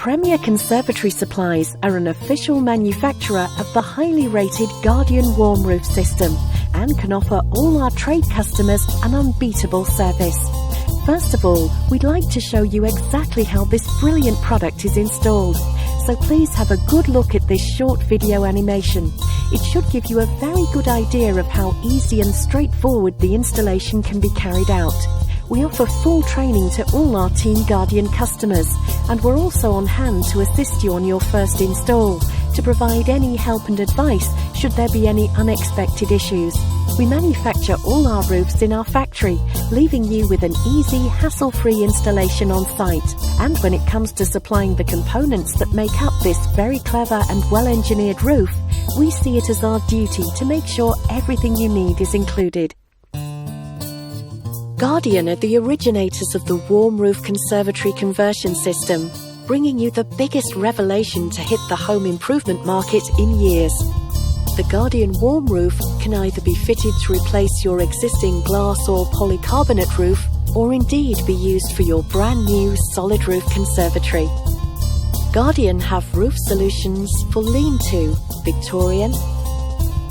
Premier Conservatory Supplies are an official manufacturer of the highly rated Guardian warm roof system and can offer all our trade customers an unbeatable service. First of all, we'd like to show you exactly how this brilliant product is installed. So please have a good look at this short video animation. It should give you a very good idea of how easy and straightforward the installation can be carried out. We offer full training to all our Team Guardian customers, and we're also on hand to assist you on your first install, to provide any help and advice should there be any unexpected issues. We manufacture all our roofs in our factory, leaving you with an easy, hassle-free installation on site. And when it comes to supplying the components that make up this very clever and well-engineered roof, we see it as our duty to make sure everything you need is included. Guardian are the originators of the warm roof conservatory conversion system, bringing you the biggest revelation to hit the home improvement market in years. The Guardian warm roof can either be fitted to replace your existing glass or polycarbonate roof, or indeed be used for your brand new solid roof conservatory. Guardian have roof solutions for lean-to, Victorian,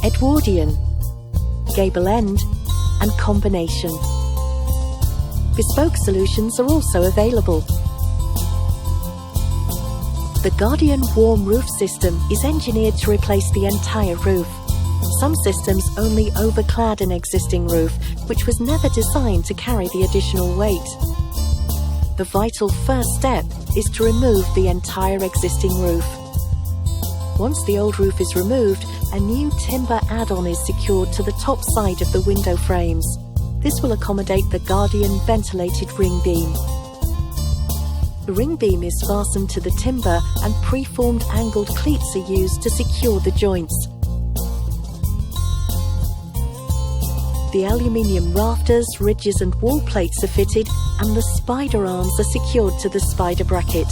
Edwardian, gable end, and combination. Bespoke solutions are also available. The Guardian warm roof system is engineered to replace the entire roof. Some systems only overclad an existing roof, which was never designed to carry the additional weight. The vital first step is to remove the entire existing roof. Once the old roof is removed, a new timber add-on is secured to the top side of the window frames. This will accommodate the Guardian ventilated ring beam. The ring beam is fastened to the timber and pre-formed angled cleats are used to secure the joints. The aluminium rafters, ridges and wall plates are fitted, and the spider arms are secured to the spider bracket.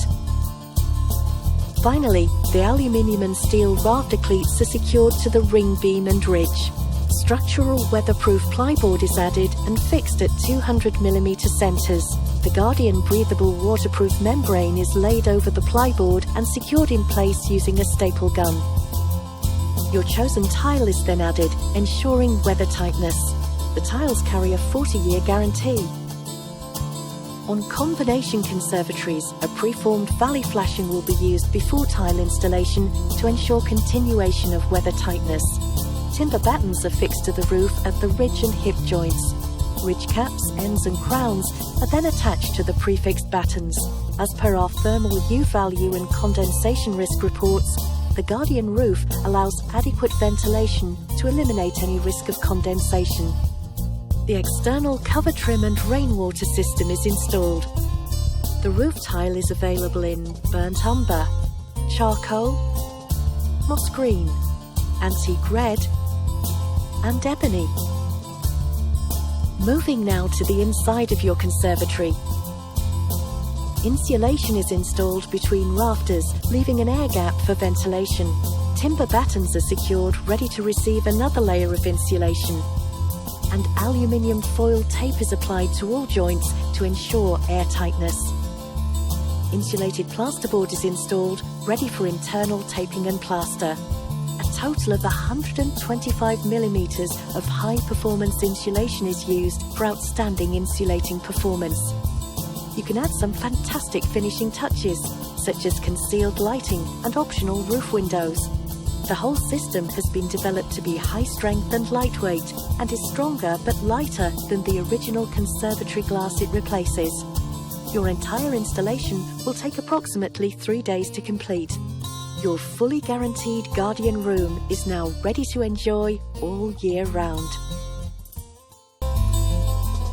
Finally, the aluminium and steel rafter cleats are secured to the ring beam and ridge. Structural weatherproof plyboard is added and fixed at 200mm centres. The Guardian breathable waterproof membrane is laid over the plyboard and secured in place using a staple gun. Your chosen tile is then added, ensuring weather tightness. The tiles carry a 40-year guarantee. On combination conservatories, a preformed valley flashing will be used before tile installation to ensure continuation of weather tightness. Timber battens are fixed to the roof at the ridge and hip joints. Ridge caps, ends and crowns are then attached to the prefixed battens. As per our thermal U value and condensation risk reports, the Guardian roof allows adequate ventilation to eliminate any risk of condensation. The external cover trim and rainwater system is installed. The roof tile is available in burnt umber, charcoal, moss green, antique red, and ebony. Moving now to the inside of your conservatory. Insulation is installed between rafters, leaving an air gap for ventilation. Timber battens are secured, ready to receive another layer of insulation. And aluminium foil tape is applied to all joints to ensure airtightness. Insulated plasterboard is installed, ready for internal taping and plaster. A total of 125mm of high-performance insulation is used for outstanding insulating performance. You can add some fantastic finishing touches, such as concealed lighting and optional roof windows. The whole system has been developed to be high-strength and lightweight, and is stronger but lighter than the original conservatory glass it replaces. Your entire installation will take approximately 3 days to complete. Your fully guaranteed Guardian room is now ready to enjoy all year round.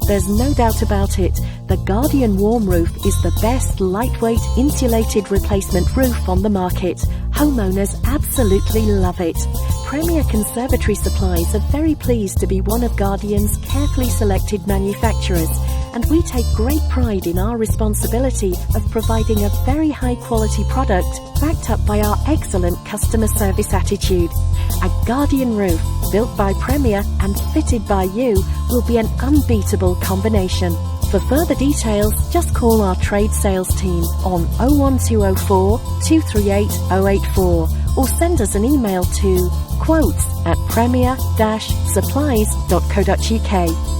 There's no doubt about it, the Guardian warm roof is the best lightweight insulated replacement roof on the market. Homeowners absolutely love it. Premier Conservatory Supplies are very pleased to be one of Guardian's carefully selected manufacturers, and we take great pride in our responsibility of providing a very high quality product backed up by our excellent customer service attitude. A Guardian roof built by Premier and fitted by you will be an unbeatable combination. For further details, just call our trade sales team on 01204 238 084 or send us an email to quotes@premier-supplies.co.uk.